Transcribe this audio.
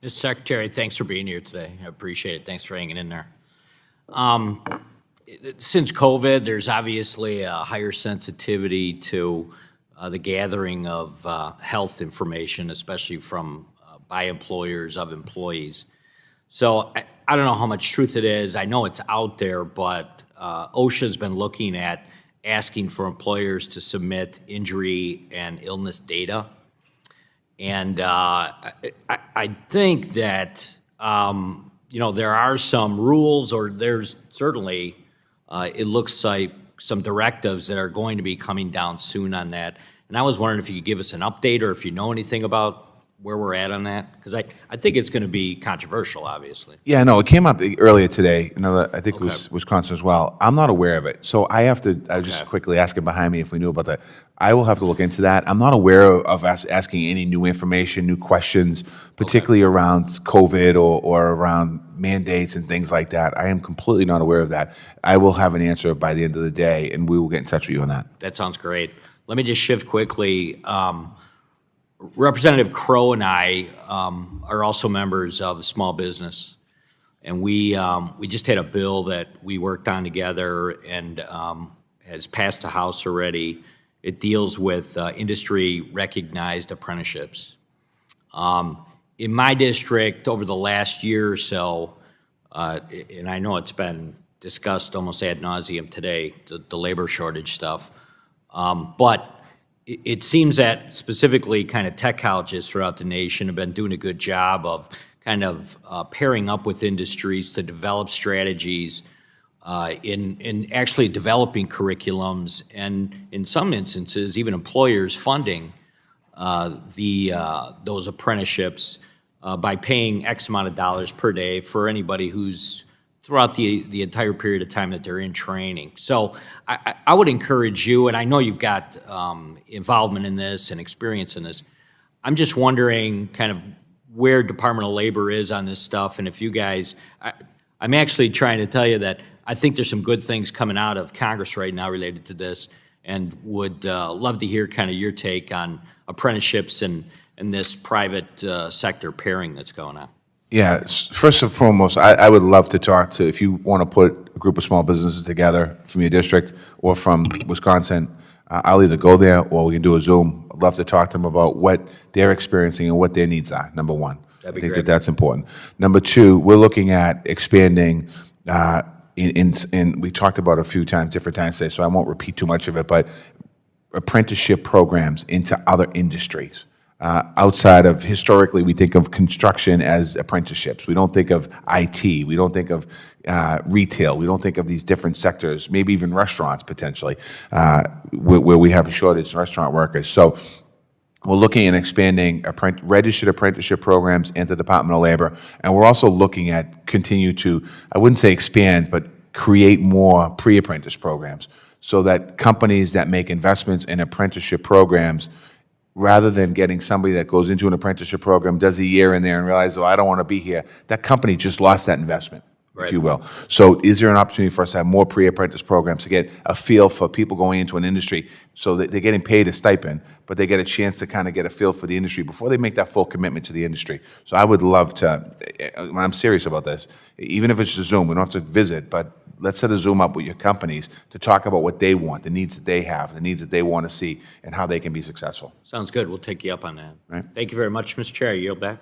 Mr. Secretary, thanks for being here today. I appreciate it. Thanks for hanging in there. Um, since COVID, there's obviously a higher sensitivity to the gathering of health information, especially from by employers of employees. So I don't know how much truth it is. I know it's out there, but OSHA's been looking at asking for employers to submit injury and illness data. And I think that, there are some rules, or there's certainly, it looks like some directives that are going to be coming down soon on that. And I was wondering if you could give us an update, or if you know anything about where we're at on that? Because I think it's going to be controversial, obviously. Yeah, no, it came up earlier today. I think it Okay. was Wisconsin as well. I'm not aware of it, so I just Okay. quickly ask it behind me if we knew about that. I will have to look into that. I'm not aware of us asking any new information, new questions, particularly around COVID or around mandates and things like that. I am completely not aware of that. I will have an answer by the end of the day, and we will get in touch with you on that. That sounds great. Let me just shift quickly. Representative Crow and I are also members of Small Business, and we just had a bill that we worked on together and has passed the House already. It deals with industry-recognized apprenticeships. In my district, over the last year or so, and I know it's been discussed almost ad nauseum today, the labor shortage stuff, but it seems that specifically kind of tech colleges throughout the nation have been doing a good job of kind of pairing up with industries to develop strategies in actually developing curriculums, and in some instances, even employers funding those apprenticeships by paying X amount of dollars per day for anybody who's throughout the entire period of time that they're in training. So I would encourage you, and I know you've got involvement in this and experience in this. I'm just wondering kind of where Department of Labor is on this stuff, and if you guys, I'm actually trying to tell you that I think there's some good things coming out of Congress right now related to this, and would love to hear kind of your take on apprenticeships and this private sector pairing that's going on. Yeah, first and foremost, I would love to talk to, if you want to put a group of small businesses together from your district or from Wisconsin, I'll either go there or we can do a Zoom. I'd love to talk to them about what they're experiencing and what their needs are, number one. That'd be I think great. that's important. Number two, we're looking at expanding, we talked about it a few times, different times today, so I won't repeat too much of it, but apprenticeship programs into other industries. Outside of, historically, we think of construction as apprenticeships. We don't think of IT. We don't think of retail. We don't think of these different sectors, maybe even restaurants potentially, where we have a shortage of restaurant workers. So we're looking at expanding registered apprenticeship programs into the Department of Labor, and we're also looking at continue to, I wouldn't say expand, but create more pre-apprentice programs so that companies that make investments in apprenticeship programs, rather than getting somebody that goes into an apprenticeship program, does a year in there and realizes, oh, I don't want to be here, that company just lost that investment, Right. if you will. So is there an opportunity for us to have more pre-apprentice programs to get a feel for people going into an industry so that they're getting paid a stipend, but they get a chance to kind of get a feel for the industry before they make that full commitment to the industry? So I would love to, and I'm serious about this, even if it's a Zoom, we don't have to visit, but let's set a Zoom up with your companies to talk about what they want, the needs that they have, the needs that they want to see, and how they can be successful. Sounds good. We'll take you up on that. Right. Thank you very much, Mr. Chair. I yield back.